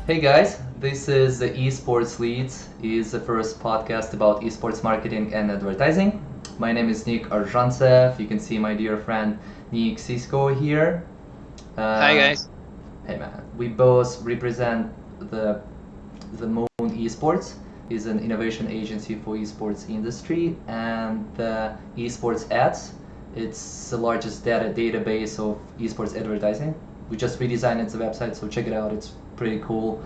Hey guys, this is the Esports Leads. It's the first podcast about esports marketing and advertising. My name is Arzhantsev. You can see my dear friend Syusko here. Hi guys. Hey man, we both represent the Moon Esports. Is an innovation agency for esports industry, and the Esports Ads. It's the largest database of esports advertising. We just redesigned the website, so check it out. It's pretty cool.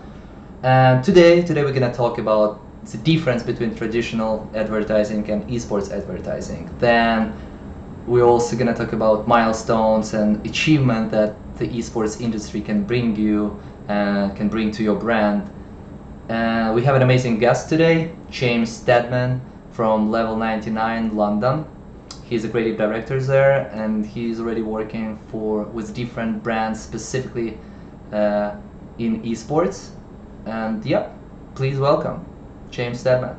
And today we're gonna talk about the difference between traditional advertising and esports advertising. Then we're also gonna talk about milestones and achievement that the esports industry can bring you, can bring to your brand. We have an amazing guest today, James Stedman from Level99 London. He's a creative director there, and he's already working with different brands, specifically in esports. And yeah, please welcome James Stedman.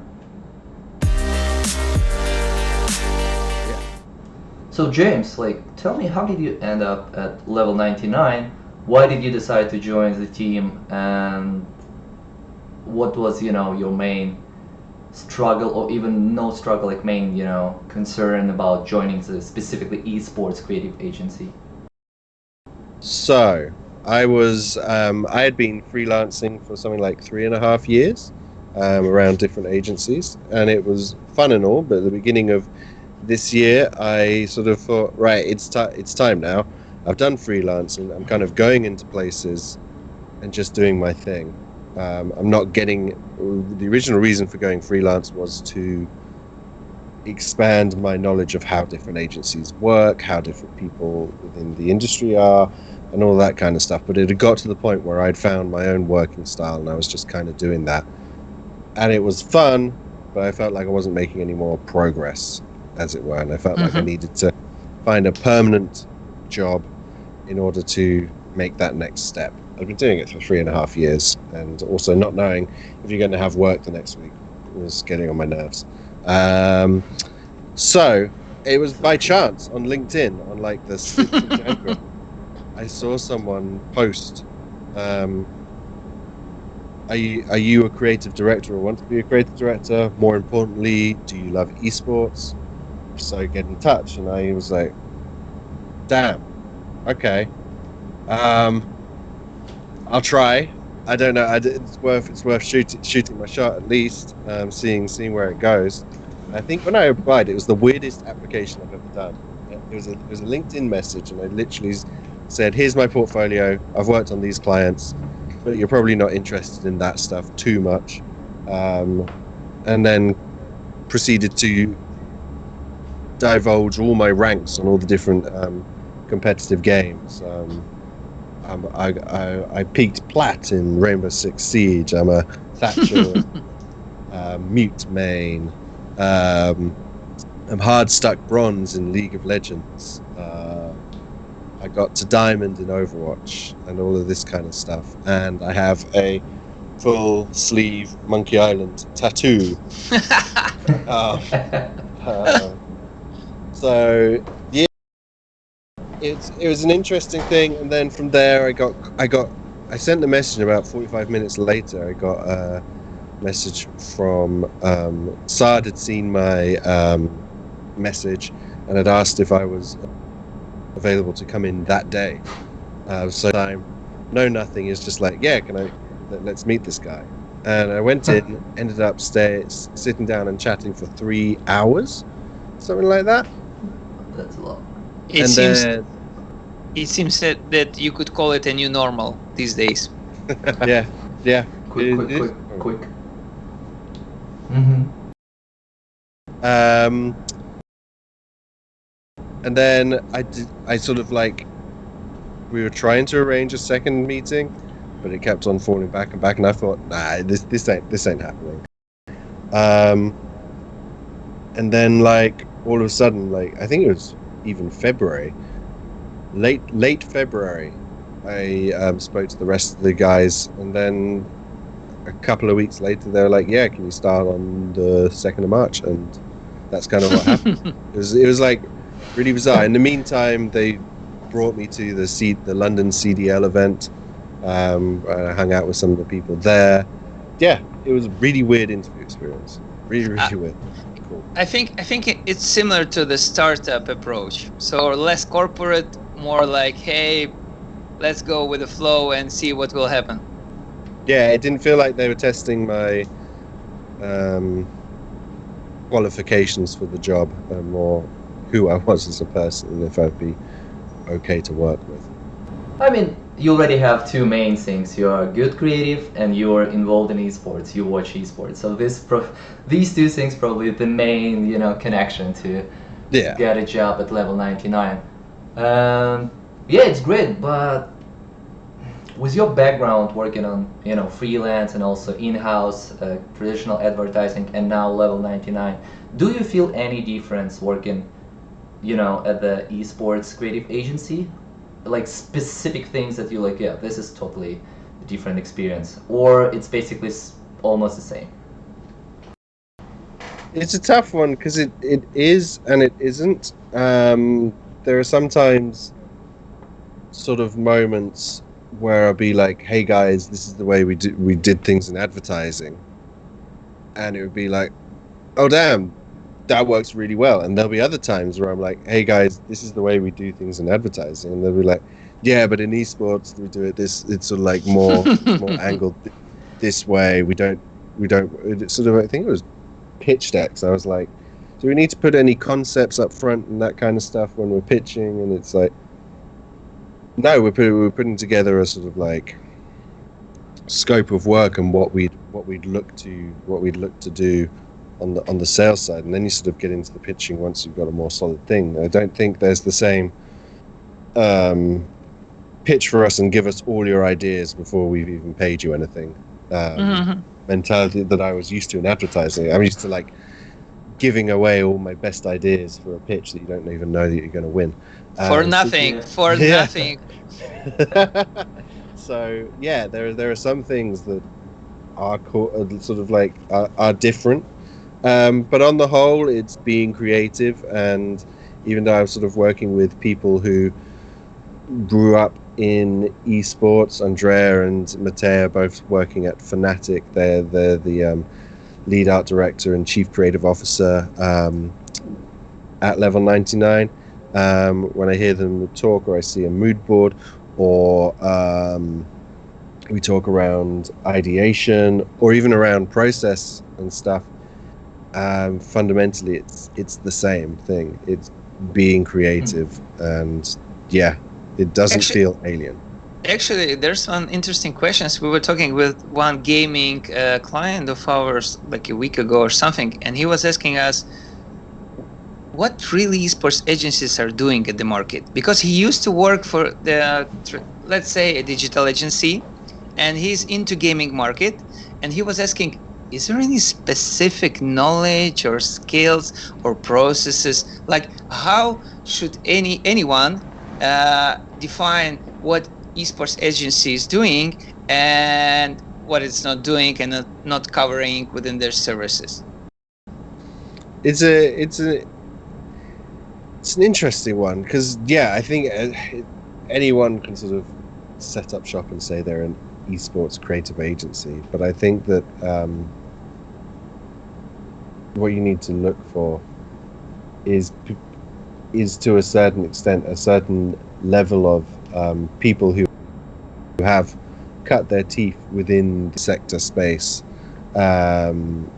Yeah. So James, tell me, how did you end up at Level99? Why did you decide to join the team, and what was, your main struggle, or even no struggle, main, concern about joining the specifically esports creative agency? So I had been freelancing for something like 3.5 years around different agencies, and it was fun and all. But at the beginning of this year, I sort of thought, right, it's time now. I've done freelancing. I'm kind of going into places and just doing my thing. I'm not getting. The original reason for going freelance was to expand my knowledge of how different agencies work, how different people within the industry are, and all that kind of stuff. But it had got to the point where I'd found my own working style, and I was just kind of doing that. And it was fun, but I felt like I wasn't making any more progress, as it were. And I felt like I needed to find a permanent job in order to make that next step. I've been doing it for 3.5 years, and also not knowing if you're going to have work the next week was getting on my nerves. So it was by chance on LinkedIn, on like the 6th of January, I saw someone post, are you a creative director or want to be a creative director? More importantly, do you love esports? So get in touch. And I was like, damn, okay. I'll try. I don't know. It's worth shooting my shot at least. Seeing where it goes. I think when I applied, it was the weirdest application I've ever done. It was a LinkedIn message, and I literally said, "Here's my portfolio. I've worked on these clients, but you're probably not interested in that stuff too much." And then proceeded to divulge all my ranks on all the different competitive games. I peaked plat in Rainbow Six Siege. I'm a Thatcher mute main. I'm hard stuck bronze in League of Legends. I got to diamond in Overwatch and all of this kind of stuff. And I have a full sleeve Monkey Island tattoo. So yeah. It was an interesting thing, and then from there I sent the message. About 45 minutes later, I got a message from Saad had seen my message and had asked if I was available to come in that day. So I know nothing, is just like, yeah, let's meet this guy. And I went in, ended up sitting down and chatting for 3 hours, something like that. That's a lot. It seems that you could call it a new normal these days. Yeah. Quick. And then I sort of we were trying to arrange a second meeting, but it kept on falling back and back, and I thought, nah, this ain't happening. And then all of a sudden, I think it was even February, late February, I spoke to the rest of the guys, and then a couple of weeks later they were like, yeah, can you start on the 2nd of March? And that's kind of what happened. It was really bizarre. In the meantime, they brought me to the London CDL event, I hung out with some of the people there. Yeah, it was a really weird interview experience. Really weird. Cool. I think it's similar to the startup approach. So less corporate, more like, hey, let's go with the flow and see what will happen. Yeah, it didn't feel like they were testing my qualifications for the job, and more who I was as a person and if I'd be okay to work with. I mean, you already have two main things. You are good creative and you're involved in esports. You watch esports. So these two things probably the main, connection to get a job at Level99. Yeah, it's great, but with your background working on, freelance and also in-house traditional advertising and now Level99, do you feel any difference working, at the esports creative agency? Like specific things that you like, yeah, this is totally a different experience, or it's basically almost the same? It's a tough one because it is and it isn't. There are sometimes sort of moments where I'll be like, hey guys, this is the way we did things in advertising, and it would be like, oh damn, that works really well. And there'll be other times where I'm like, hey guys, this is the way we do things in advertising, and they'll be like, yeah, but in esports we do it this, it's sort of like more angled this way. We don't it's sort of, I think it was pitch decks. I was like, do we need to put any concepts up front and that kind of stuff when we're pitching? And it's like, no, we're putting together a sort of like scope of work and what we'd look to do on the sales side, and then you sort of get into the pitching once you've got a more solid thing. I don't think there's the same pitch for us and give us all your ideas before we've even paid you anything mentality that I was used to in advertising. I'm used to like giving away all my best ideas for a pitch that you don't even know that you're going to win for nothing. Nothing. So yeah, there are some things that are sort of like are different. But on the whole, it's being creative, and even though I'm sort of working with people who grew up in esports, Andrea and Matea are both working at Fnatic. They're the lead art director and chief creative officer at Level99. When I hear them talk, or I see a mood board, or we talk around ideation, or even around process and stuff, fundamentally it's the same thing. It's being creative, and yeah, it doesn't feel alien. Actually, there's one interesting question. We were talking with one gaming client of ours like a week ago or something, and he was asking us what really esports agencies are doing at the market, because he used to work for the, let's say, a digital agency, and he's into gaming market, and he was asking, is there any specific knowledge or skills or processes? Like, how should anyone define what esports agency is doing and what it's not doing and not covering within their services? It's an interesting one, because yeah, I think anyone can sort of set up shop and say they're an esports creative agency, but I think that what you need to look for is to a certain extent a certain level of people who have cut their teeth within the sector space and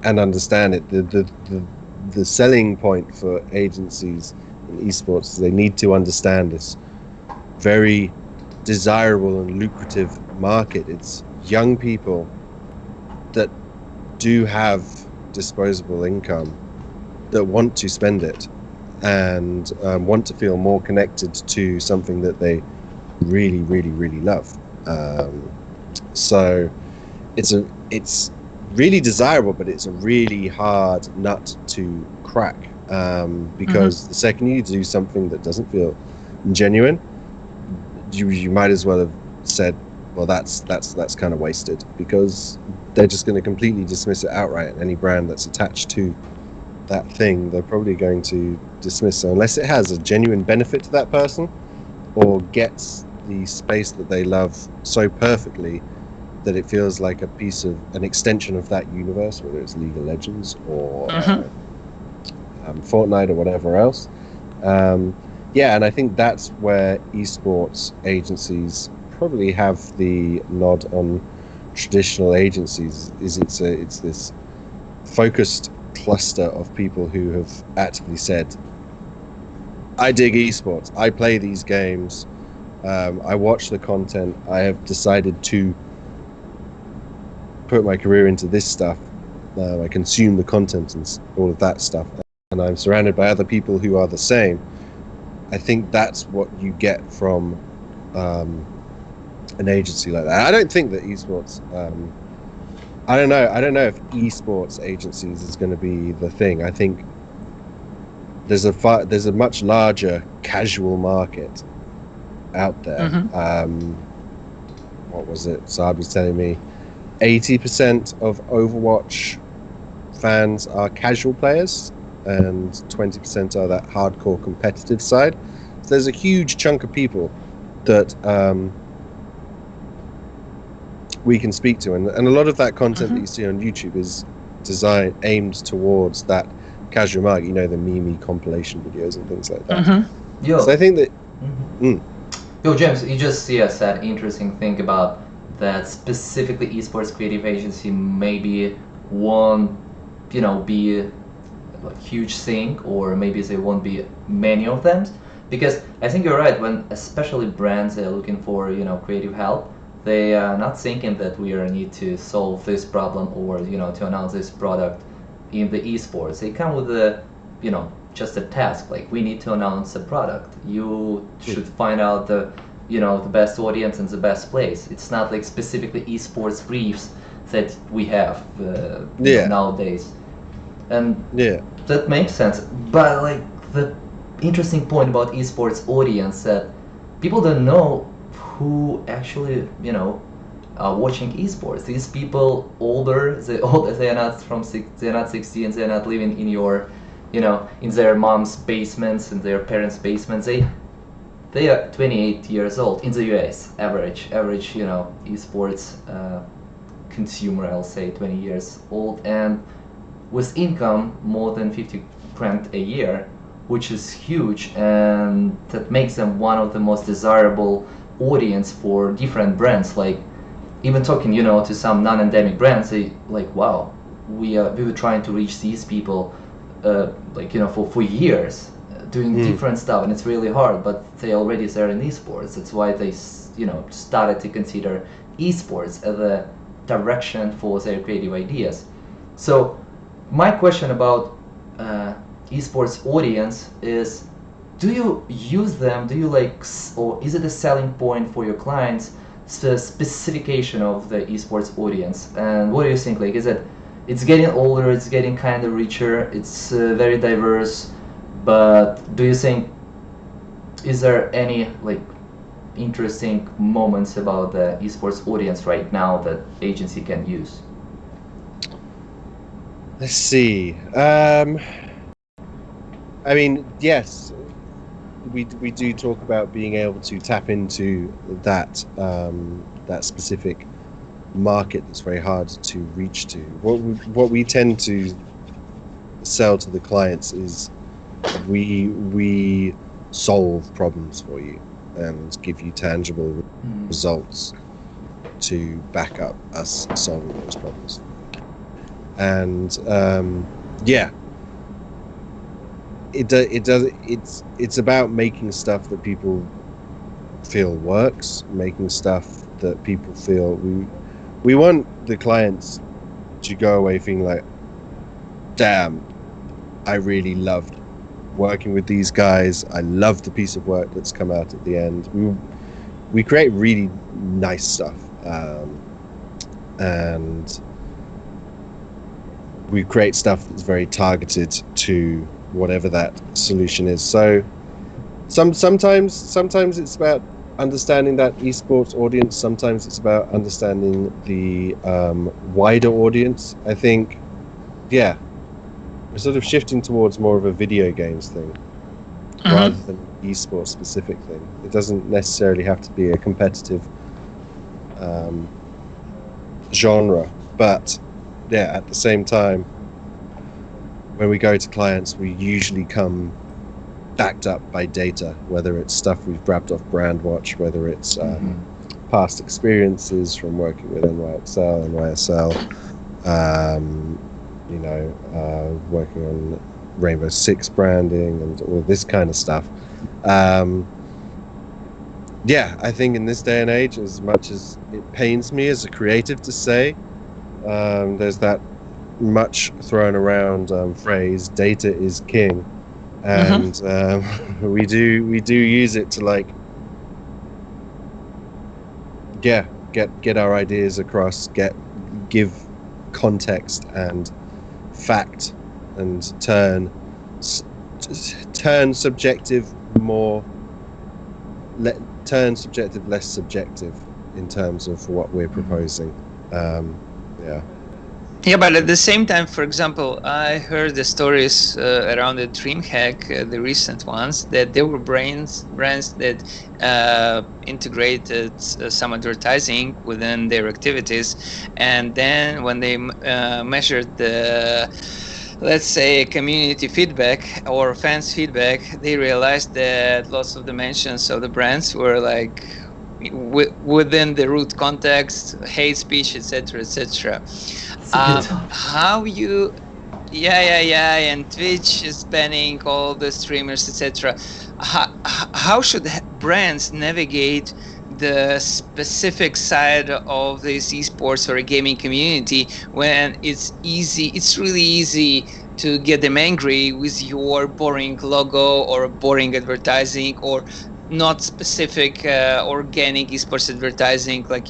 understand it. The selling point for agencies in esports is they need to understand this very desirable and lucrative market. It's young people that do have disposable income that want to spend it and want to feel more connected to something that they really, really, really love. So it's really desirable, but it's a really hard nut to crack, because the second you do something that doesn't feel genuine, you might as well have said, well, that's kind of wasted, because they're just going to completely dismiss it outright. And any brand that's attached to that thing, they're probably going to dismiss it unless it has a genuine benefit to that person or gets the space that they love so perfectly that it feels like an extension of that universe, whether it's League of Legends or Fortnite or whatever else. Yeah, and I think that's where esports agencies probably have the nod on traditional agencies. It's this focused cluster of people who have actively said, I dig esports, I play these games, I watch the content, I have decided to put my career into this stuff, I consume the content and all of that stuff, and I'm surrounded by other people who are the same. I think that's what you get from an agency like that. I don't think that esports I don't know if esports agencies is going to be the thing. I think there's a much larger casual market out there. What was it? Saad was telling me 80% of Overwatch fans are casual players and 20% are that hardcore competitive side. So there's a huge chunk of people that we can speak to, and a lot of that content that you see on YouTube is aimed towards that casual market, you know, the meme compilation videos and things like that. So I think that Yo, James, you just said interesting thing about that specifically esports creative agency maybe won't, you know, be a huge thing, or maybe there won't be many of them, because I think you're right. When especially brands are looking for, you know, creative help, they are not thinking that we need to solve this problem or, you know, to announce this product in the esports. They come with a, you know, just a task, like we need to announce a product. You should find out the, you know, the best audience and the best place. It's not like specifically esports briefs that we have nowadays, and that makes sense. But like the interesting point about esports audience, that people don't know who actually, you know, are watching esports. These people older, they are not they're not 16, they're not living in your, you know, in their mom's basements and their parents' basements. They are 28 years old in the US. Average, you know, esports consumer, I'll say 20 years old, and with income more than 50 grand a year, which is huge, and that makes them one of the most desirable audience for different brands. Like even talking, you know, to some non-endemic brands, they like, wow, we were trying to reach these people, like, you know, for years, doing different stuff, and it's really hard, but they already there in esports. That's why they, you know, started to consider esports as a direction for their creative ideas. So my question about esports audience is, do you use them? Do you like, or is it a selling point for your clients, the specification of the esports audience? And what do you think? Like, is it, it's getting older, it's getting kind of richer, it's very diverse, but do you think, is there any like interesting moments about the esports audience right now that agency can use? Let's see. I mean, yes, we do talk about being able to tap into that that specific market that's very hard to reach to. What we tend to sell to the clients is we solve problems for you and give you tangible results to back up us solving those problems. And yeah, it's about making stuff that people feel works, making stuff that people feel we want the clients to go away feeling like, damn, I really loved working with these guys, I love the piece of work that's come out at the end. We create really nice stuff, and we create stuff that's very targeted to whatever that solution is. So sometimes it's about understanding that esports audience, sometimes it's about understanding the wider audience. I think, yeah, we're sort of shifting towards more of a video games thing. rather than esports specific thing. It doesn't necessarily have to be a competitive genre, but yeah, at the same time, when we go to clients, we usually come backed up by data, whether it's stuff we've grabbed off Brandwatch, whether it's past experiences from working with NYXL, NYSL, working on Rainbow Six branding and all this kind of stuff. I think in this day and age, as much as it pains me as a creative to say, there's that much thrown around phrase, data is king. And we do use it to get our ideas across, give context and fact, and turn subjective less subjective in terms of what we're proposing. Yeah, but at the same time, for example, I heard the stories around the DreamHack, the recent ones, that there were brands that integrated some advertising within their activities, and then when they measured the, let's say, community feedback or fans feedback, they realized that lots of the mentions of the brands were within the root context, hate speech, etc., etc. How you, and Twitch is banning all the streamers, etc. How should brands navigate the specific side of this esports or a gaming community when it's really easy to get them angry with your boring logo or boring advertising or not specific organic esports advertising, like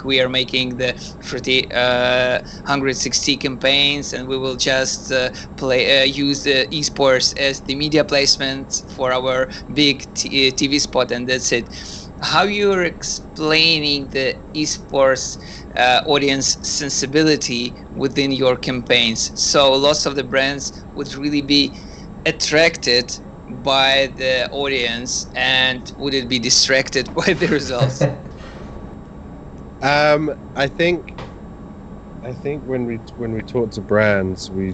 we are making the 160 campaigns and we will just use the esports as the media placement for our big TV spot, and that's it. How you're explaining the esports audience sensibility within your campaigns, so lots of the brands would really be attracted by the audience and would it be distracted by the results? I think when we talk to brands, we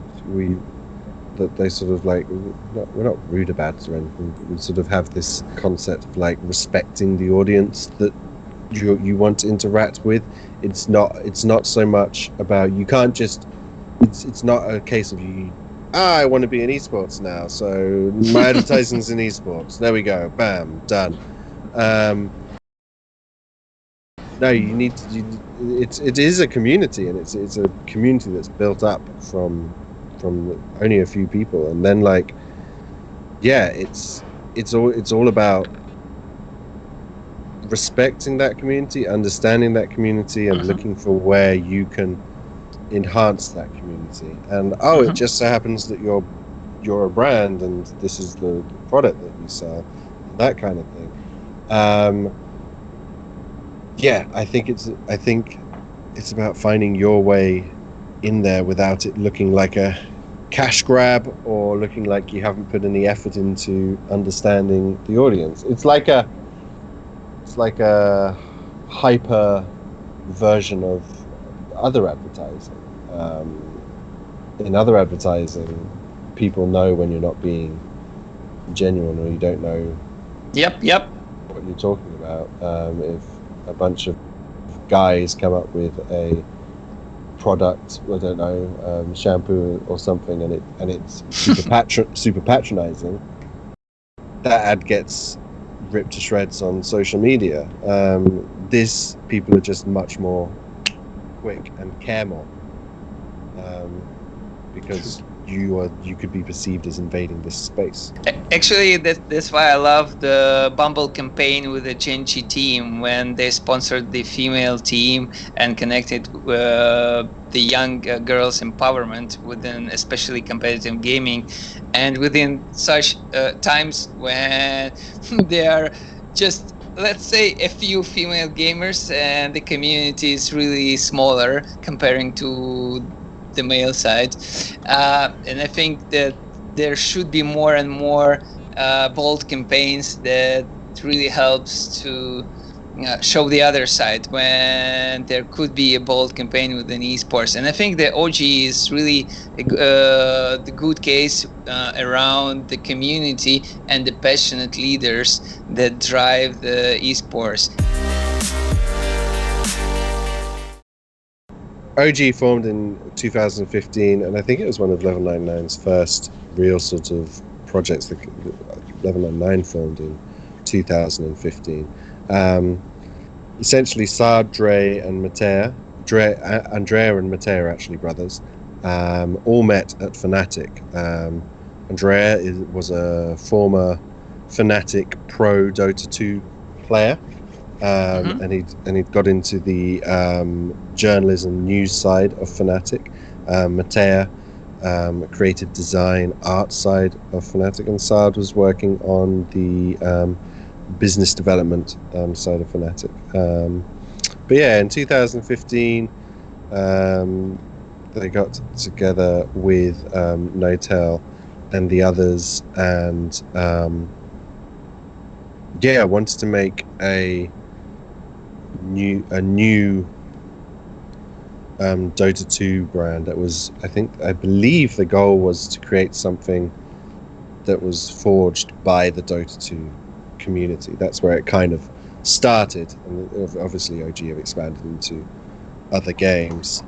that they sort of we're not rude about it or anything, but we sort of have this concept of respecting the audience that you want to interact with. It's not so much about, you can't just, it's not a case of I want to be in esports now, so my advertising's in esports. There we go, bam, done. No, you need to. It is a community, and it's a community that's built up from only a few people, and then it's all about respecting that community, understanding that community, and looking for where you can enhance that community. And it just so happens that you're a brand and this is the product that you sell, that kind of thing. I think it's about finding your way in there without it looking like a cash grab or looking like you haven't put any effort into understanding the audience. It's like a hyper version of other advertising. In other advertising, people know when you're not being genuine or you don't know what you're talking about. If a bunch of guys come up with a product, I don't know, shampoo or something, and it's super patronizing, that ad gets ripped to shreds on social media. People are just much more quick and care more, because you could be perceived as invading this space. Actually, that's why I love the Bumble campaign with the Genji team when they sponsored the female team and connected the young girls' empowerment within especially competitive gaming, and within such times when they are just, let's say, a few female gamers and the community is really smaller comparing to the male side, and I think that there should be more and more bold campaigns that really helps to show the other side when there could be a bold campaign within esports. And I think the OG is really the good case around the community and the passionate leaders that drive the esports. OG formed in 2015, and I think it was one of Level99's first real sort of projects that Level99 formed in 2015. Essentially, Saad, Dre, and Matea, Andrea and Matea are actually brothers, all met at Fnatic. Andrea was a former Fnatic pro Dota 2 player. And he'd got into the journalism news side of Fnatic. Matea creative design art side of Fnatic, and Saad was working on the business development side of Fnatic. But yeah, in 2015 they got together with Notel and the others, and yeah, wanted to make a new Dota 2 brand. That was, I believe the goal was to create something that was forged by the Dota 2 community. That's where it kind of started, and obviously OG have expanded into other games,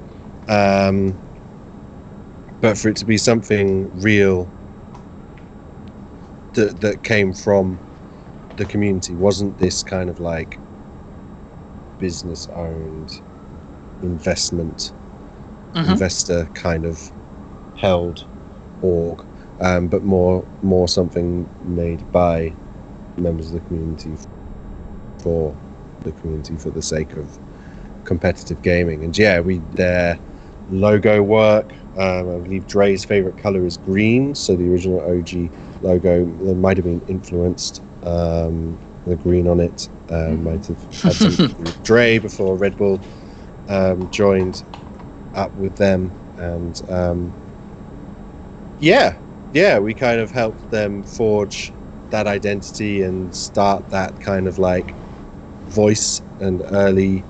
but for it to be something real that came from the community, wasn't this kind of like business owned investor kind of held org, but more something made by members of the community for the community, for the sake of competitive gaming. And yeah, their logo work, I believe Dre's favorite color is green, so the original OG logo, they might have been influenced, the green on it might have had something to do with Dre before Red Bull joined up with them. And yeah, we kind of helped them forge that identity and start that kind of like voice and early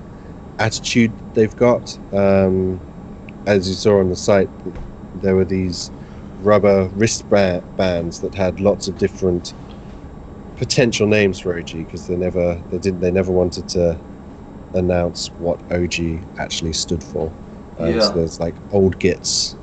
attitude they've got. As you saw on the site, there were these rubber wristbands that had lots of different potential names for OG, because they never wanted to announce what OG actually stood for. So there's like old gits.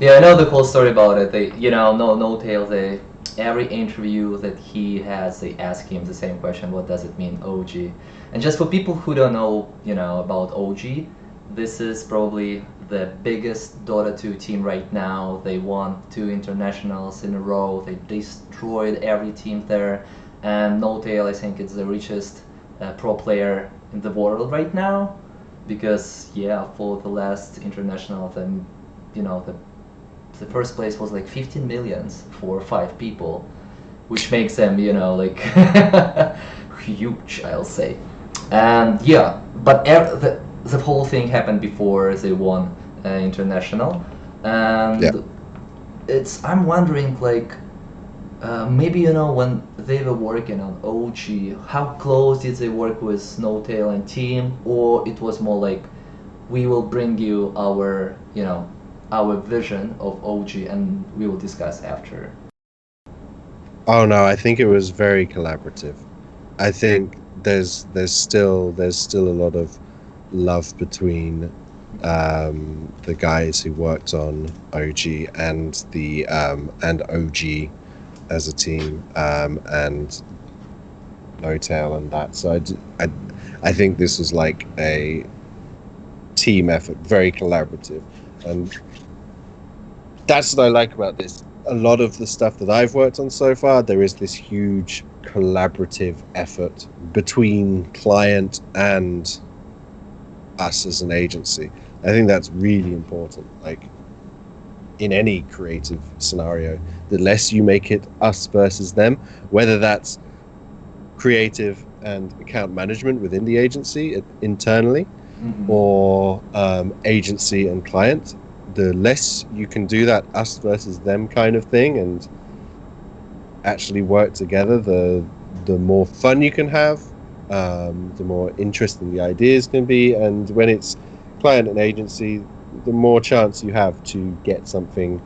Yeah, I know the whole story about it. They, no tales. Every interview that he has, they ask him the same question: what does it mean, OG? And just for people who don't know, about OG, this is probably the biggest Dota 2 team right now. They won 2 internationals in a row. They destroyed every team there. And No Tail, I think it's the richest pro player in the world right now, because for the last international, the first place was like 15 millions for 5 people, which makes them, like huge, I'll say. And but the whole thing happened before they won international, and I'm wondering, like, maybe when they were working on OG, how close did they work with No Tail and team, or it was more like, we will bring you our vision of OG and we will discuss after? Oh no, I think it was very collaborative. I think there's still a lot of love between the guys who worked on OG and the and OG as a team, and No Tail and that. So I think this was like a team effort, very collaborative, and that's what I like about this. A lot of the stuff that I've worked on so far, there is this huge collaborative effort between client and us as an agency. I think that's really important. Like, in any creative scenario, the less you make it us versus them, whether that's creative and account management within the agency internally, or agency and client, the less you can do that us versus them kind of thing, actually work together, the more fun you can have, the more interesting the ideas can be, and when it's client and agency, the more chance you have to get something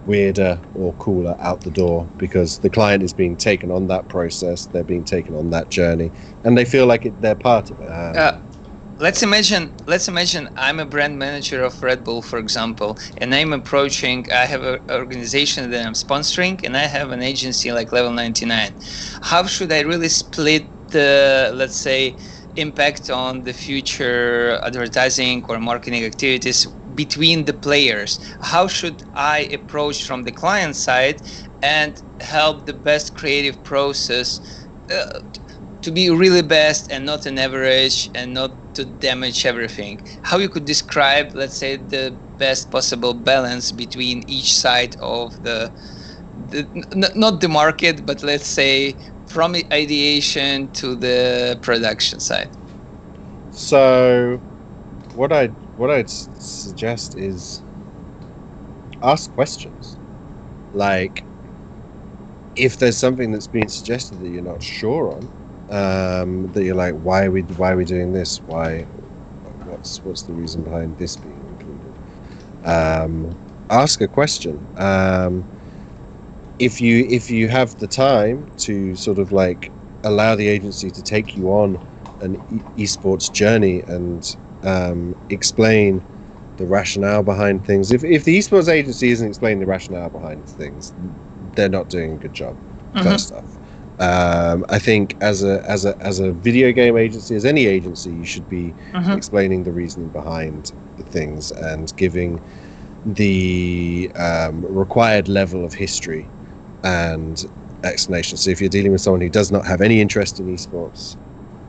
weirder or cooler out the door, because the client is being taken on that process, they're being taken on that journey, and they feel like they're part of it. Let's imagine I'm a brand manager of Red Bull, for example, and I have an organization that I'm sponsoring, and I have an agency like Level99. How should I really split the, let's say, impact on the future advertising or marketing activities between the players? How should I approach from the client side and help the best creative process to be really best and not an average and not to damage everything? How you could describe, let's say, the best possible balance between each side of the not the market, but let's say from ideation to the production side? So what I'd suggest is ask questions. Like, if there's something that's being suggested that you're not sure on, that you're like, why are we doing this? What's the reason behind this being included? Ask a question. If you have the time to sort of like allow the agency to take you on an esports journey and explain the rationale behind things. If the esports agency isn't explaining the rationale behind things, they're not doing a good job. First off, I think as a video game agency, as any agency, you should be explaining the reasoning behind the things and giving the required level of history and explanation. So if you're dealing with someone who does not have any interest in esports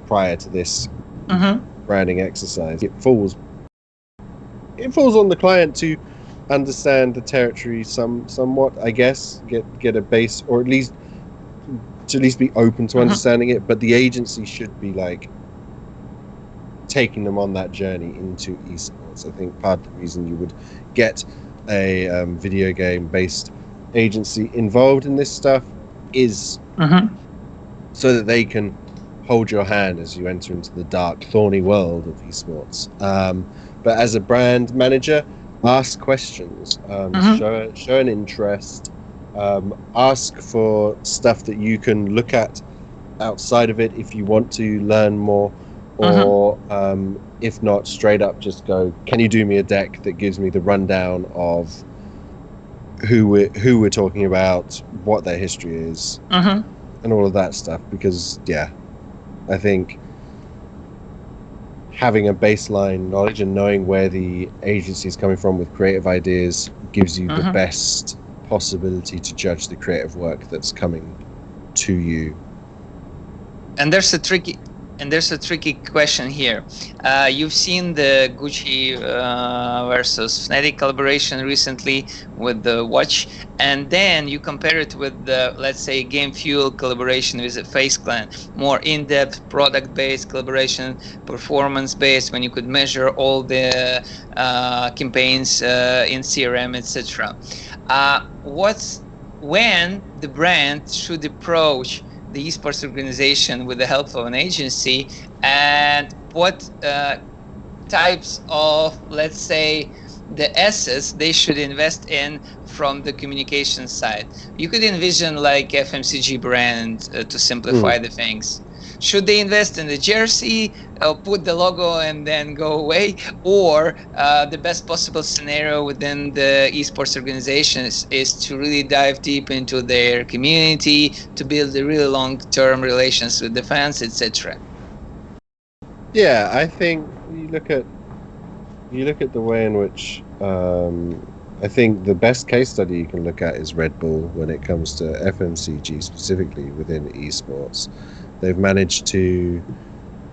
prior to this branding exercise, it falls on the client to understand the territory somewhat, I guess, get a base, or at least be open to understanding it. But the agency should be like taking them on that journey into esports. I think part of the reason you would get a video game based agency involved in this stuff is so that they can hold your hand as you enter into the dark, thorny world of esports. But as a brand manager, ask questions, show an interest, ask for stuff that you can look at outside of it if you want to learn more, or if not, straight up just go, can you do me a deck that gives me the rundown of who we're talking about, what their history is, and all of that stuff? Because I think having a baseline knowledge and knowing where the agency is coming from with creative ideas gives you the best possibility to judge the creative work that's coming to you. And there's a tricky question here. You've seen the Gucci versus Fnatic collaboration recently with the watch, and then you compare it with the, let's say, Game Fuel collaboration with the FaZe Clan, more in-depth product-based collaboration, performance-based, when you could measure all the campaigns in CRM, etc. When the brand should approach the esports organization with the help of an agency, and what types of, let's say, the assets they should invest in from the communication side? You could envision like FMCG brand to simplify the things. Should they invest in the jersey, put the logo and then go away? Or the best possible scenario within the esports organizations is to really dive deep into their community, to build a really long-term relations with the fans, etc.? Yeah, I think you look at the way in which I think the best case study you can look at is Red Bull when it comes to FMCG specifically within esports. They've managed to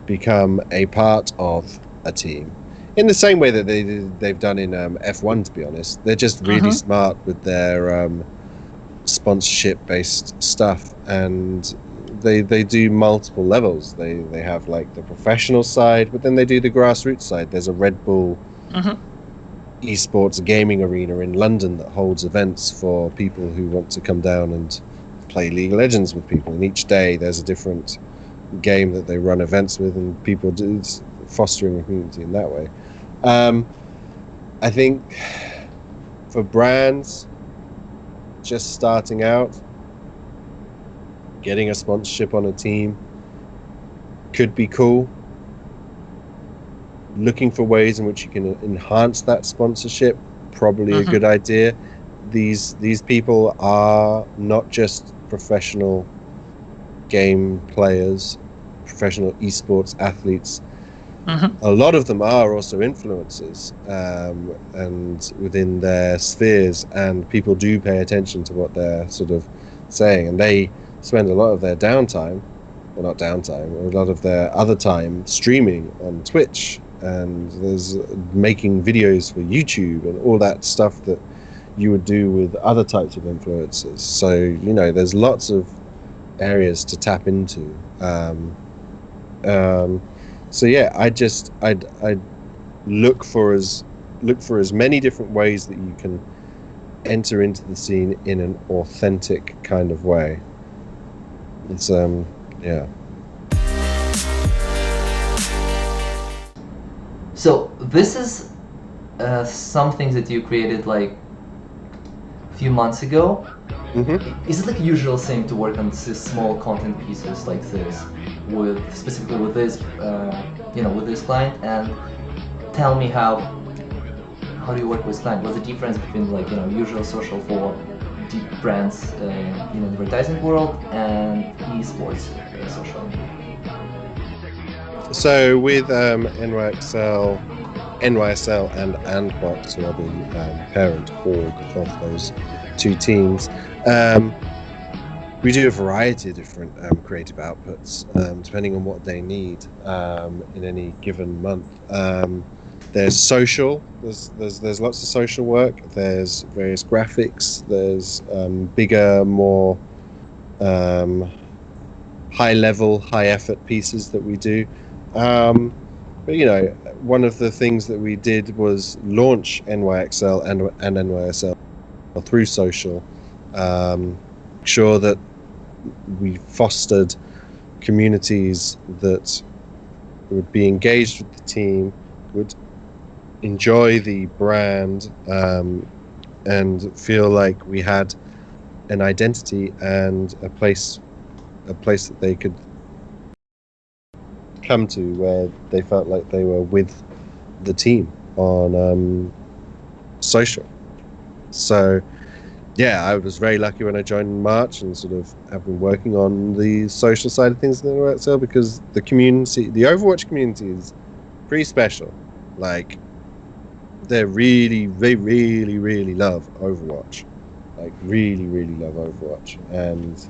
become a part of a team in the same way that they've done in F1, to be honest. They're just really smart with their sponsorship-based stuff, and they do multiple levels. They have like the professional side, but then they do the grassroots side. There's a Red Bull esports gaming arena in London that holds events for people who want to come down and play League of Legends with people, and each day there's a different game that they run events with, and people do fostering a community in that way. I think for brands just starting out, getting a sponsorship on a team could be cool. Looking for ways in which you can enhance that sponsorship, probably a good idea. These people are not just professional game players, professional esports athletes. A lot of them are also influencers, and within their spheres, and people do pay attention to what they're sort of saying, and they spend a lot of their downtime, well, not downtime, a lot of their other time streaming on Twitch, and there's making videos for YouTube and all that stuff that you would do with other types of influencers. So, you know, there's lots of areas to tap into. So yeah, I'd look for as many different ways that you can enter into the scene in an authentic kind of way. It's yeah. So this is something that you created like a few months ago. Is it like a usual thing to work on these small content pieces like this, specifically with this, with this client? And tell me how do you work with client? What's the difference between like usual social for deep brands in the advertising world and esports social? So with NYXL and Andbox, who are the parent org of those two teams, we do a variety of different creative outputs depending on what they need in any given month. There's social. There's lots of social work. There's various graphics. There's bigger, more high level, high effort pieces that we do. But one of the things that we did was launch NYXL and NYSL through social. Sure that we fostered communities that would be engaged with the team, would enjoy the brand, and feel like we had an identity and a place that they could come to where they felt like they were with the team on social. So yeah, I was very lucky when I joined in March, and sort of have been working on the social side of things in the NYXL, because the community, the Overwatch community, is pretty special. Like, they really love Overwatch. Like, really love Overwatch, and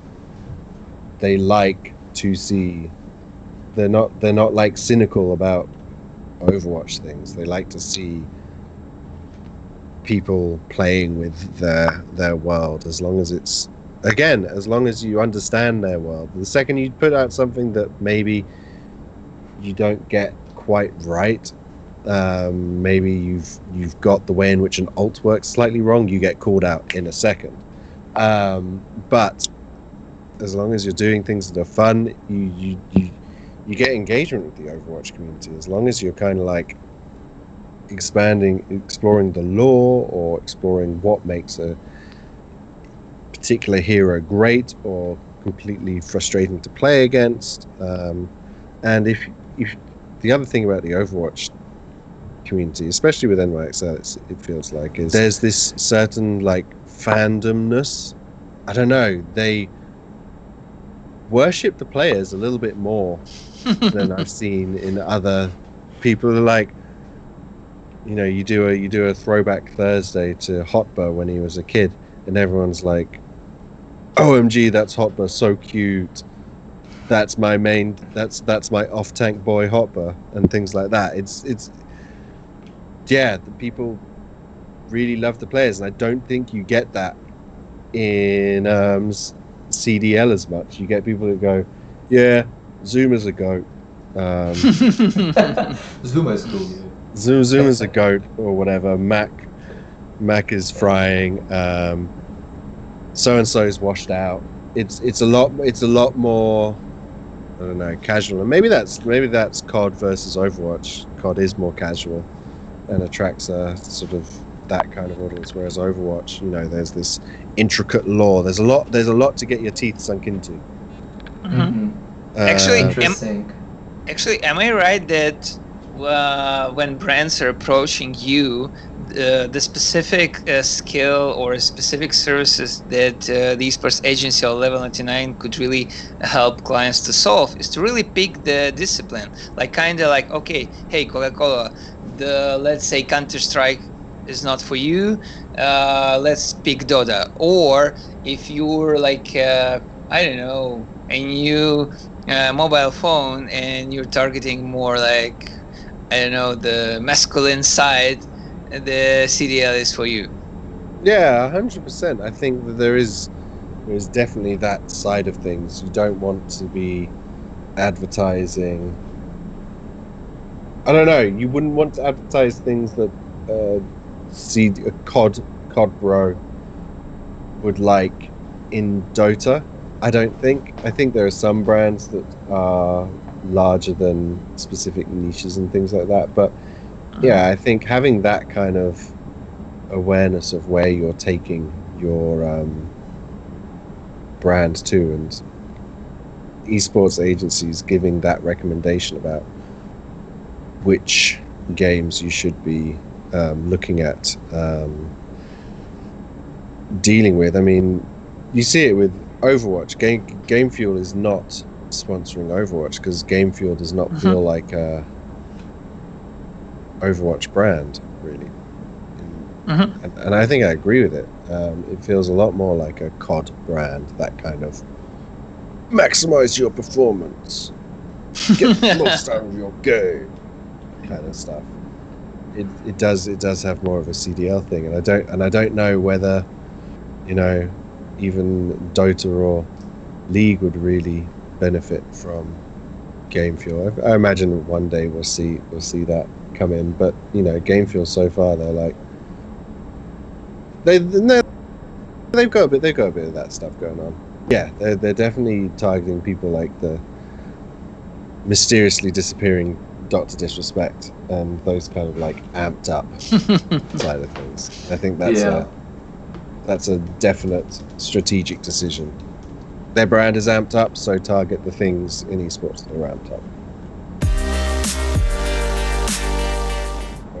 they like to see. They're not like cynical about Overwatch things. They like to see people playing with their world, as long as you understand their world. The second you put out something that maybe you don't get quite right, maybe you've got the way in which an alt works slightly wrong, you get called out in a second. But as long as you're doing things that are fun, you get engagement with the Overwatch community. As long as you're kind of like exploring the lore, or exploring what makes a particular hero great or completely frustrating to play against. And if the other thing about the Overwatch community, especially with NYXL, it feels like is there's this certain like fandomness. I don't know, they worship the players a little bit more than I've seen in other people. Like, you do a throwback Thursday to Hotbar when he was a kid, and everyone's like, OMG, that's Hotbar, so cute. That's my my off-tank boy Hotbar, and things like that. It's the people really love the players, and I don't think you get that in CDL as much. You get people that go, yeah, Zuma's a goat. Zuma's cool. Zuma's a goat, or whatever. Mac is frying. So and so's washed out. it's a lot more, I don't know, casual, and maybe that's COD versus Overwatch. COD is more casual and attracts a sort of that kind of audience, whereas Overwatch, you know, there's this intricate lore. There's a lot to get your teeth sunk into. Mm-hmm. Actually, interesting. Am I right that when brands are approaching you, the specific skill or specific services that the esports agency or Level99 could really help clients to solve is to really pick the discipline, like kind of like, okay, hey, Coca-Cola, let's say Counter-Strike is not for you, let's pick Dota. Or if you're like I don't know, a new mobile phone and you're targeting more like, I don't know, the masculine side, the CDL is for you. Yeah, 100%. I think that there's definitely that side of things. You don't want to be advertising. I don't know. You wouldn't want to advertise things that a COD bro would like in Dota. I don't think. I think there are some brands that are larger than specific niches and things like that. But yeah, I think having that kind of awareness of where you're taking your brand to, and esports agencies giving that recommendation about which games you should be looking at dealing with. I mean, you see it with Overwatch. Game Fuel is not sponsoring Overwatch because Game Fuel does not feel like a Overwatch brand, really. And I think I agree with it. It feels a lot more like a COD brand, that kind of maximize your performance, get the most out of your game kind of stuff. It does have more of a CDL thing, and I don't know whether, you know, even Dota or League would really benefit from Game Fuel. I imagine one day we'll see that come in, but you know, Game Fuel so far they're like they've got a bit of that stuff going on. Yeah, they're definitely targeting people like the mysteriously disappearing Dr. Disrespect and those kind of like amped up side of things. I think that's a definite strategic decision. Their brand is amped up, so target the things in esports that are amped up.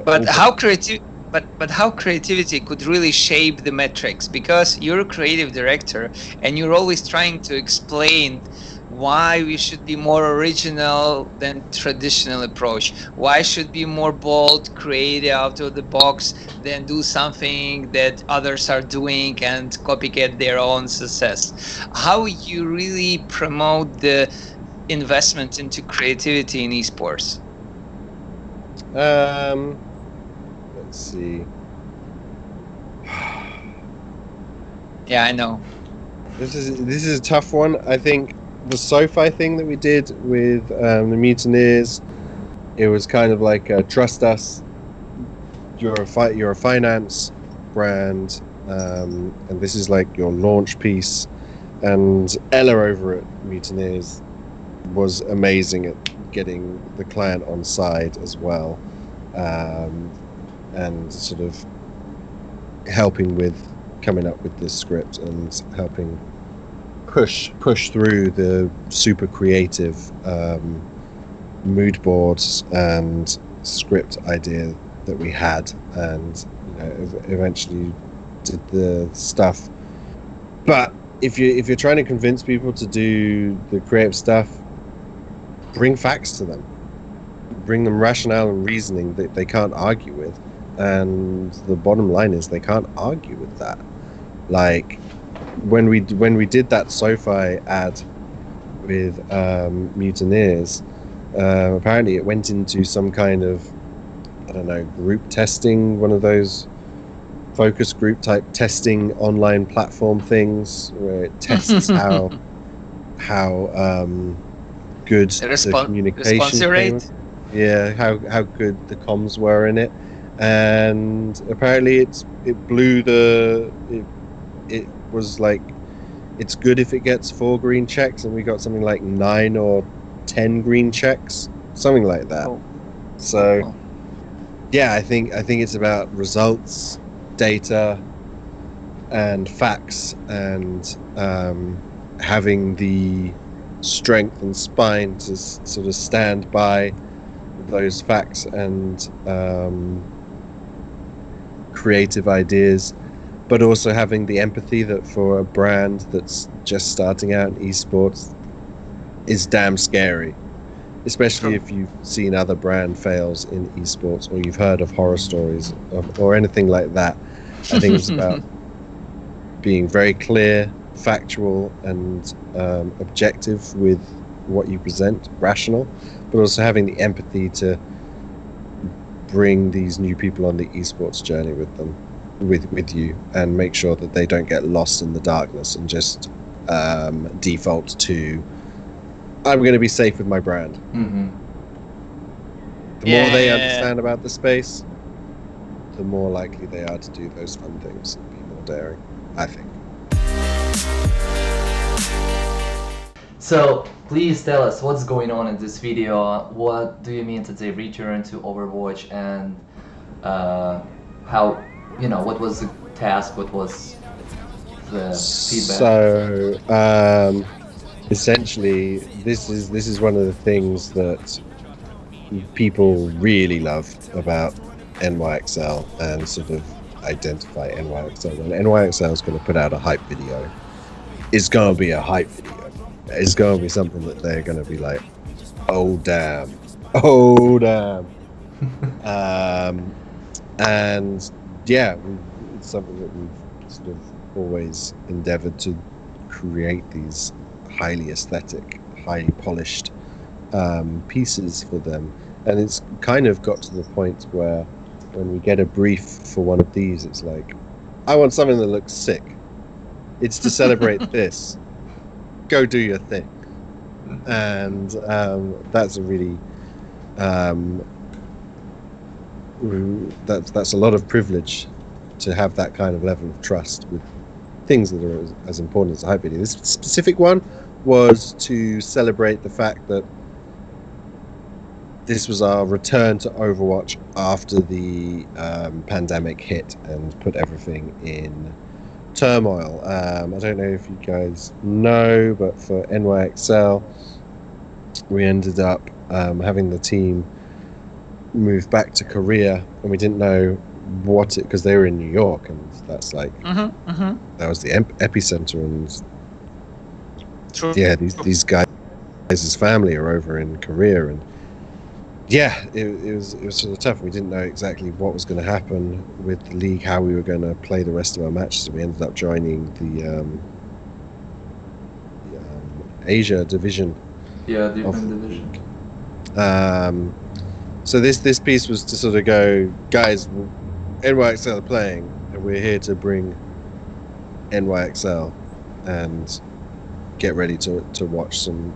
But how creativity could really shape the metrics, because you're a creative director and you're always trying to explain why we should be more original than traditional approach, why should be more bold, creative, out of the box, than do something that others are doing and copycat their own success. How you really promote the investment into creativity in esports? Let's see. Yeah, I know. This is a tough one. I think the SoFi thing that we did with the Mutineers, it was kind of like trust us. You're a finance brand, and this is like your launch piece. And Ella over at Mutineers was amazing at getting the client on side as well, and sort of helping with coming up with this script and helping push through the super creative mood boards and script idea that we had, and you know, eventually did the stuff. But if you're trying to convince people to do the creative stuff, bring facts to them, bring them rationale and reasoning that they can't argue with, and the bottom line is they can't argue with that. Like when we did that SoFi ad with Mutineers, apparently it went into some kind of, I don't know, group testing, one of those focus group type testing online platform things where it tests how good the communication rate. Yeah, how good the comms were in it, and apparently it blew it was like it's good if it gets 4 green checks, and we got something like 9 or 10 green checks, something like that. Cool. So Cool. yeah, I think it's about results, data, and facts, and having the strength and spine to sort of stand by those facts and creative ideas, but also having the empathy that for a brand that's just starting out in esports is damn scary, especially if you've seen other brand fails in esports, or you've heard of horror stories or anything like that. I think it's about being very clear, factual, and objective with what you present, rational, but also having the empathy to bring these new people on the esports journey with them, with you, and make sure that they don't get lost in the darkness and just default to, I'm going to be safe with my brand. Mm-hmm. The more they understand about the space, the more likely they are to do those fun things and be more daring, I think. So please tell us what's going on in this video. What do you mean that they return to Overwatch, and how, what was the task? What was the feedback? So essentially, this is one of the things that people really love about NYXL, and sort of identify NYXL. When NYXL is going to put out a hype video, it's going to be a hype video. It's going to be something that they're going to be like, oh damn, and yeah, it's something that we've sort of always endeavored to create, these highly aesthetic, highly polished pieces for them. And it's kind of got to the point where when we get a brief for one of these, it's like, I want something that looks sick. It's to celebrate this. Go do your thing. And that's a really that's a lot of privilege to have that kind of level of trust with things that are as important as a hype video. This specific one was to celebrate the fact that this was our return to Overwatch after the pandemic hit and put everything in turmoil. I don't know if you guys know, but for NYXL, we ended up having the team move back to Korea, and we didn't know because they were in New York, and that's like that was the epicenter, and yeah, these guys' family are over in Korea, and yeah, it was sort of tough. We didn't know exactly what was going to happen with the league, how we were going to play the rest of our matches. We ended up joining the Asia division. Yeah, different division. So this piece was to sort of go, guys, NYXL are playing, and we're here to bring NYXL and get ready to watch some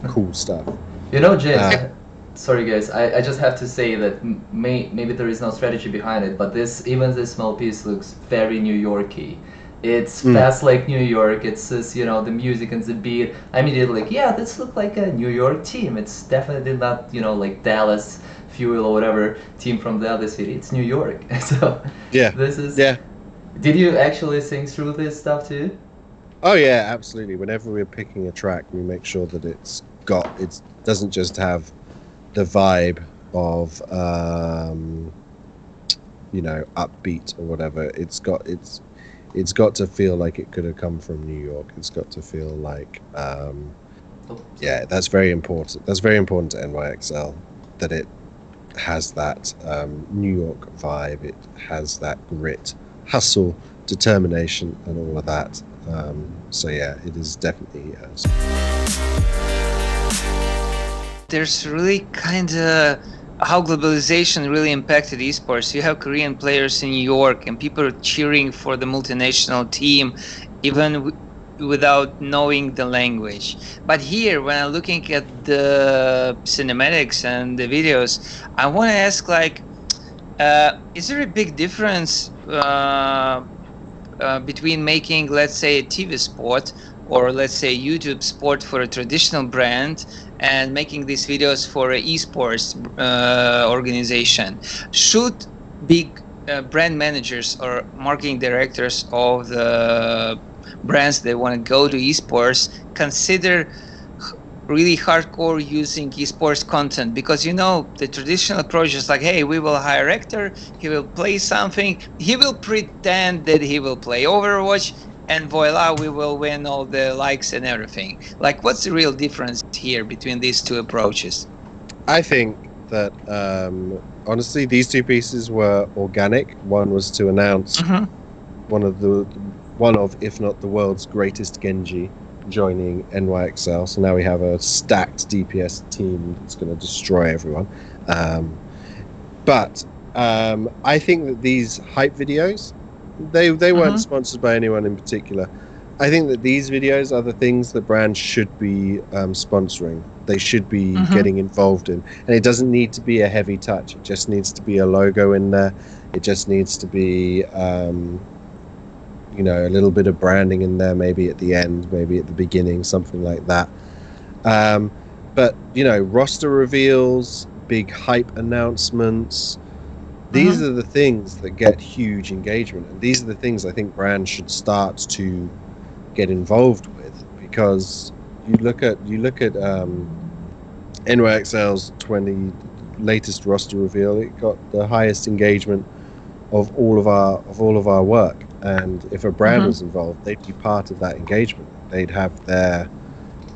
cool stuff. James, sorry guys, I just have to say that maybe there is no strategy behind it, but this small piece looks very New Yorky. It's fast like New York. It's just, the music and the beat. I immediately like, yeah, this looks like a New York team. It's definitely not, like Dallas Fuel or whatever team from the other city. It's New York. So yeah, this is. Yeah. Did you actually think through this stuff too? Oh yeah, absolutely. Whenever we're picking a track, we make sure that it doesn't just have the vibe of upbeat or whatever. It's got to feel like it could have come from New York. It's got to feel like yeah, that's very important. That's very important to NYXL, that it has that New York vibe. It has that grit, hustle, determination, and all of that. So yeah, it is definitely there's really kind of how globalization really impacted esports. You have Korean players in New York, and people are cheering for the multinational team, even without knowing the language. But here, when I'm looking at the cinematics and the videos, I want to ask, like, is there a big difference between making, let's say, a TV sport or let's say YouTube sport for a traditional brand and making these videos for an esports organization? Should big brand managers or marketing directors of the brands that want to go to esports consider really hardcore using esports content? Because, you know, the traditional approach is like, hey, we will hire actor, he will play something, he will pretend that he will play Overwatch, and voila, we will win all the likes and everything. Like, what's the real difference here between these two approaches? I think that honestly, these two pieces were organic. One was to announce one of, if not the world's greatest Genji joining NYXL. So now we have a stacked DPS team that's going to destroy everyone. But I think that these hype videos, they weren't sponsored by anyone in particular. I think that these videos are the things that brands should be sponsoring. They should be getting involved in. And it doesn't need to be a heavy touch. It just needs to be a logo in there. It just needs to be you know, a little bit of branding in there, maybe at the end, maybe at the beginning, something like that. But, you know, roster reveals, big hype announcements, these are the things that get huge engagement. And these are the things I think brands should start to get involved with, because you look at NYXL's latest roster reveal. It got the highest engagement of all of our work. And if a brand was involved, they'd be part of that engagement. They'd have their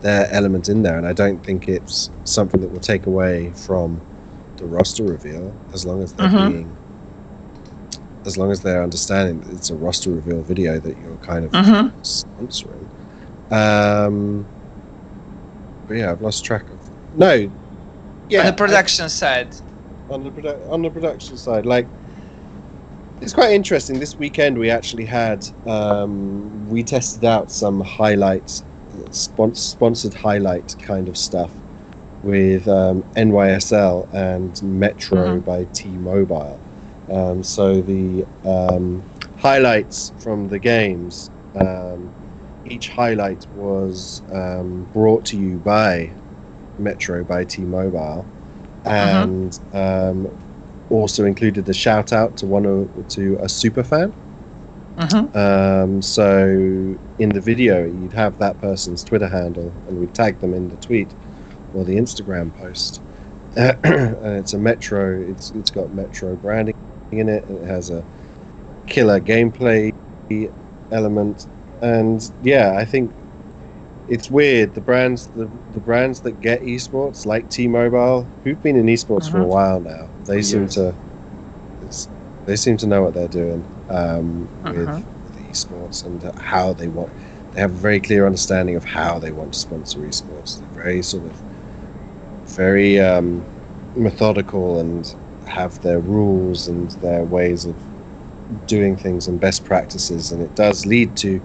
element in there, and I don't think it's something that will take away from the roster reveal, as long as they're as long as they're understanding that it's a roster reveal video that you're kind of sponsoring. But yeah, I've lost track of. On the production side. On the production side, like. It's quite interesting. This weekend we actually had, we tested out some highlights, sponsored highlight kind of stuff with NYXL and Metro by T-Mobile. So the highlights from the games, each highlight was brought to you by Metro by T-Mobile, and also included the shout out to a super fan. So in the video you'd have that person's Twitter handle, and we'd tag them in the tweet or the Instagram post. And it's a Metro. It's got Metro branding in it. And it has a killer gameplay element, and yeah, I think it's weird. The brands that get esports, like T-Mobile, who've been in esports for a while now, they seem to know what they're doing with esports and how they want. They have a very clear understanding of how they want to sponsor esports. They're very methodical and have their rules and their ways of doing things and best practices, and it does lead to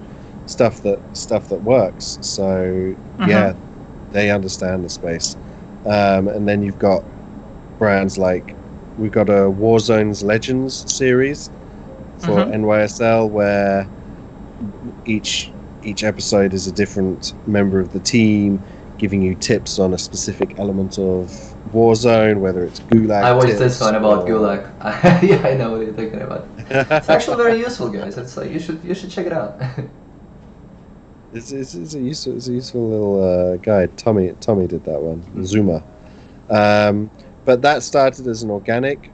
stuff that works. So yeah, they understand the space. And then you've got brands like, we've got a Warzone's Legends series for NYXL, where each episode is a different member of the team giving you tips on a specific element of Warzone, whether it's Gulag. I watched this one about Gulag. Yeah, I know what you're thinking about. It's actually very useful, guys. It's like you should check it out. It's a useful little guide. Tommy did that one. Zuma. But that started as an organic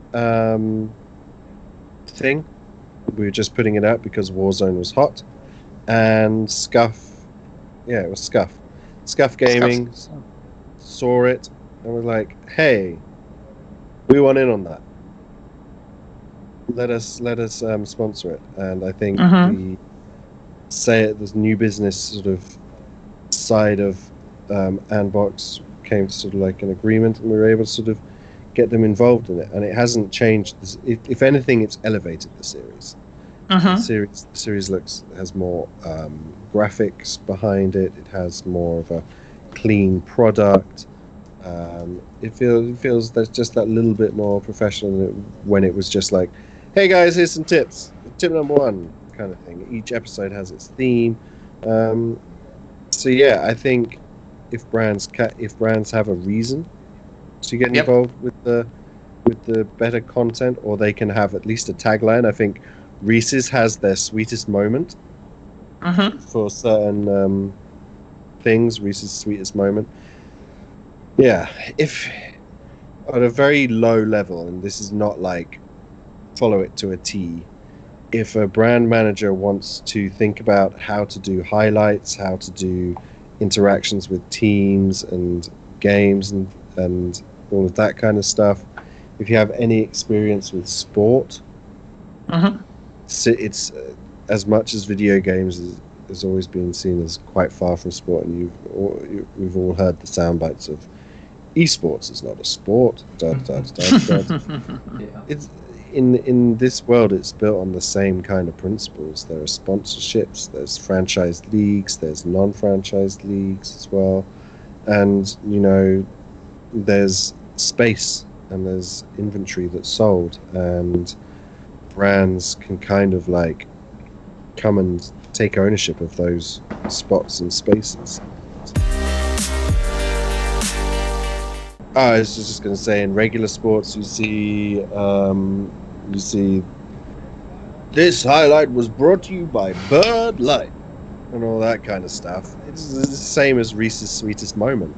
thing. We were just putting it out because Warzone was hot, and Scuff. Yeah, it was Scuff. Scuff Gaming saw it and was like, "Hey, we want in on that. Let us sponsor it." And I think the new business sort of side of Andbox came to sort of like an agreement, and we were able to sort of get them involved in it. And it hasn't changed. If anything, it's elevated the series. The series has more graphics behind it. It has more of a clean product. It feels there's just that little bit more professional than when it was just like, "Hey guys, here's some tips. Tip number 1: kind of thing. Each episode has its theme. So yeah, I think if brands have a reason to get Yep. involved with the better content, or they can have at least a tagline. I think Reese's has their sweetest moment for certain things. Reese's sweetest moment. Yeah, if at a very low level, and this is not like follow it to a T. If a brand manager wants to think about how to do highlights, how to do interactions with teams and games and all of that kind of stuff, if you have any experience with sport, it's as much as video games has always been seen as quite far from sport, and we've all heard the sound bites of esports is not a sport. Yeah. It's in this world, it's built on the same kind of principles. There are sponsorships, there's franchise leagues, there's non-franchise leagues as well, and there's space and there's inventory that's sold, and brands can kind of like come and take ownership of those spots and spaces. I was just going to say, in regular sports, you see this highlight was brought to you by Bud Light and all that kind of stuff. It's the same as Reese's sweetest moment.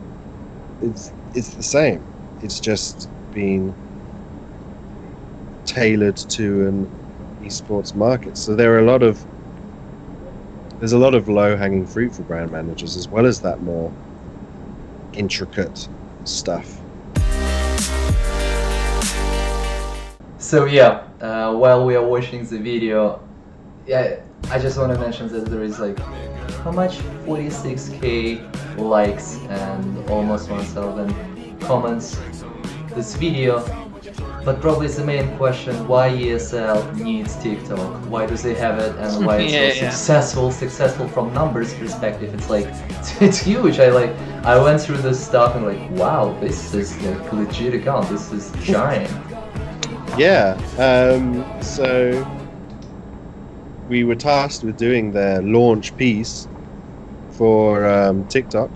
It's the same. It's just been tailored to an esports market. So there's a lot of low-hanging fruit for brand managers, as well as that more intricate stuff. So yeah, while we are watching the video, yeah, I just want to mention that there is like, how much? 46k likes and almost 1,000 comments this video. But probably the main question, why ESL needs TikTok? Why do they have it, and why it's so successful from numbers perspective? It's like, it's huge. I went through this stuff and like, wow, this is like legit account. This is giant. Yeah. So we were tasked with doing their launch piece for TikTok,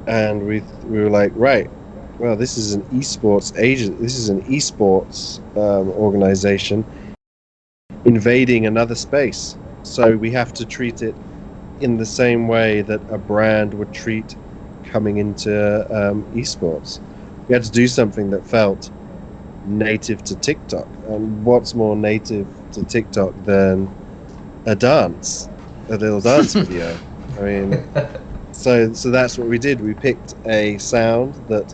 and we were like, right. Well, this is an esports agent. This is an esports organization invading another space. So we have to treat it in the same way that a brand would treat coming into esports. We had to do something that felt native to TikTok. And what's more native to TikTok than a little dance video? I mean, so that's what we did. We picked a sound that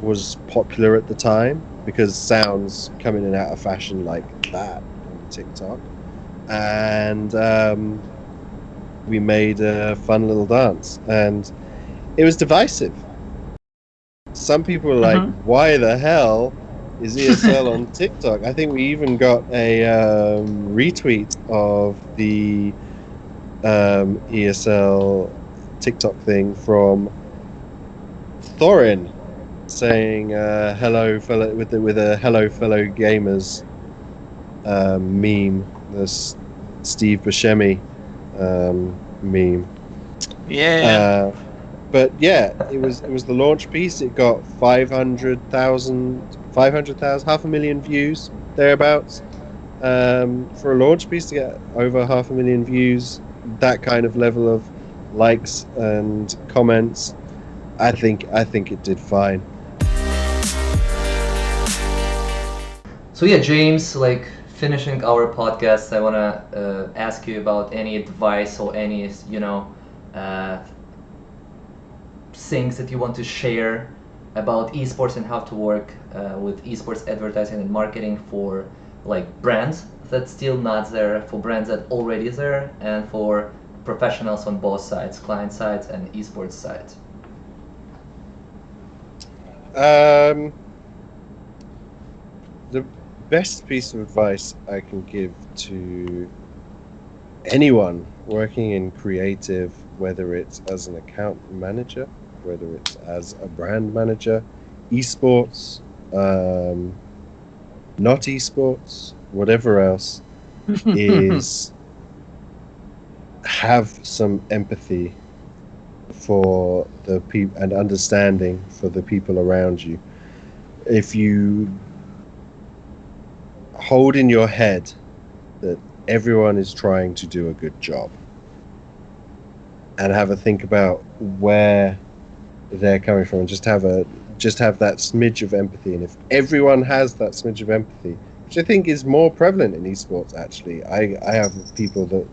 was popular at the time, because sounds come in and out of fashion like that on TikTok, and we made a fun little dance, and it was divisive. Some people were like, why the hell is ESL on TikTok? I think we even got a retweet of the ESL TikTok thing from Thorin, saying hello fellow with a hello fellow gamers meme, this Steve Buscemi meme. But yeah, it was the launch piece. It got 500,000, 500,000 views thereabouts. For a launch piece to get over 500,000 views, that kind of level of likes and comments, I think it did fine. So yeah, James, like finishing our podcast, I wanna ask you about any advice or any things that you want to share about esports and how to work with esports advertising and marketing for like brands that's still not there, for brands that already there, and for professionals on both sides, client sides and esports sides. The best piece of advice I can give to anyone working in creative, whether it's as an account manager, whether it's as a brand manager, esports, not esports, whatever else, is have some empathy for the people and understanding for the people around you. If you hold in your head that everyone is trying to do a good job and have a think about where they're coming from, and just have that smidge of empathy. And if everyone has that smidge of empathy, which I think is more prevalent in esports, actually, I have people that,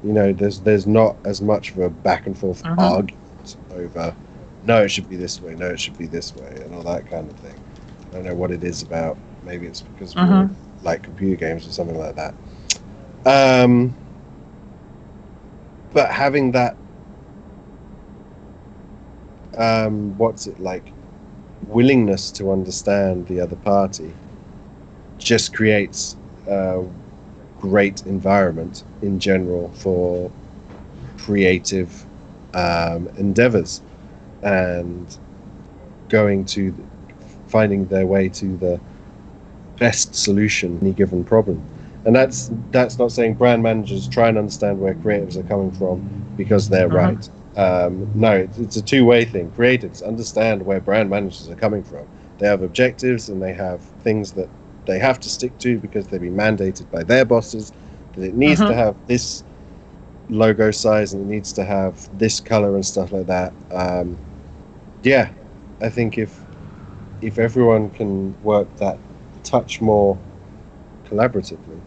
you know, there's not as much of a back and forth argument over, no, it should be this way, no, it should be this way, and all that kind of thing. I don't know what it is about. Maybe it's because we like computer games or something like that. But having that, willingness to understand the other party just creates a great environment in general for creative endeavors and finding their way to the best solution in any given problem. And that's not saying brand managers try and understand where creatives are coming from because they're right. No, it's a two-way thing. Creatives understand where brand managers are coming from. They have objectives and they have things that they have to stick to because they've been mandated by their bosses that it needs to have this logo size and it needs to have this color and stuff like that. Yeah, I think if everyone can work that touch more collaboratively,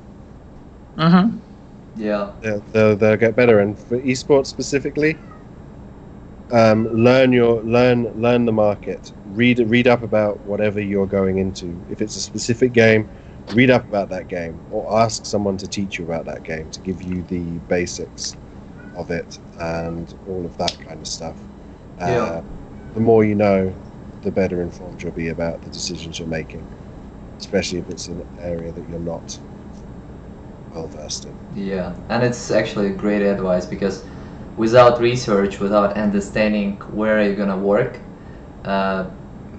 Yeah. they'll get better. And for esports specifically, learn the market. Read up about whatever you're going into. If it's a specific game, read up about that game, or ask someone to teach you about that game to give you the basics of it and all of that kind of stuff. The more you know, the better informed you'll be about the decisions you're making, especially if it's an area that you're not well versed in. Yeah, and it's actually great advice because without research, without understanding where you're gonna work,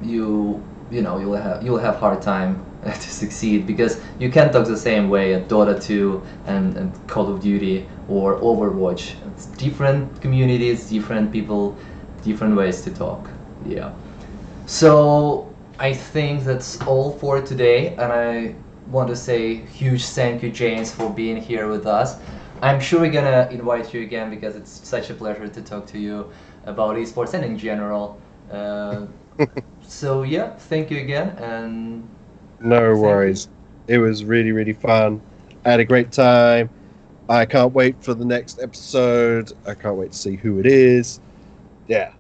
you'll have hard time to succeed because you can't talk the same way at Dota 2 and Call of Duty or Overwatch. It's different communities, different people, different ways to talk. Yeah. So I think that's all for today, and I want to say huge thank you, James, for being here with us. I'm sure we're gonna invite you again because it's such a pleasure to talk to you about esports and in general. So yeah, thank you again, and no worries. It was really, really fun. I had a great time. I can't wait for the next episode. I can't wait to see who it is. Yeah.